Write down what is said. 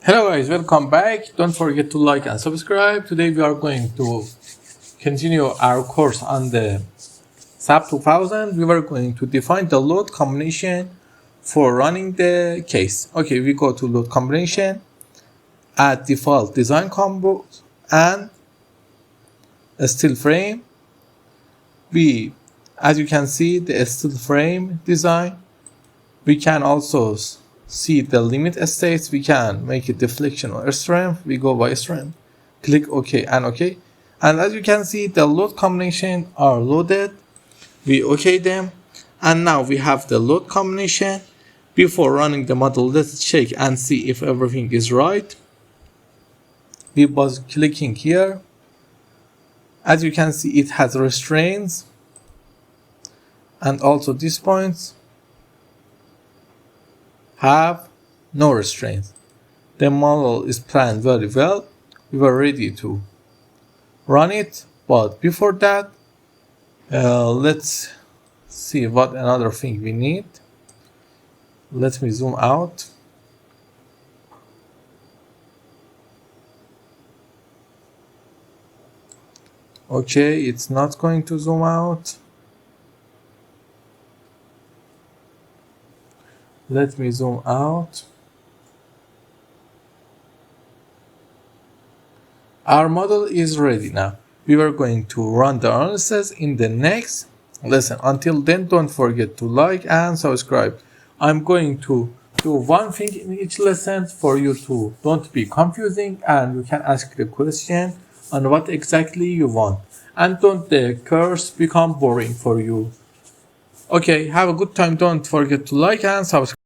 Hello guys, welcome back. Don't forget to like and subscribe. Today we are going to continue our course on the SAP2000. We were going to define the load combination for running the case. Okay, we go to load combination, add default design combo and a still frame. As you can see, the still frame design. We can also see the limit states. We can make it deflection or strength. We go by strength, click OK and OK. And as you can see, the load combination are loaded. We OK them. And now we have the load combination. Before running the model, let's check and see if everything is right. We was clicking here. As you can see, it has restraints. And also these points have no restraints. The model is planned very well. We were ready to run it, but before that, let's see what another thing we need. Let me zoom out. Okay, it's not going to zoom out. Let me zoom out. Our model is ready now. We are going to run the analysis in the next lesson. Until then, don't forget to like and subscribe. I'm going to do one thing in each lesson for you to don't be confusing, and you can ask the question on what exactly you want. And don't the course become boring for you. Okay, have a good time. Don't forget to like and subscribe.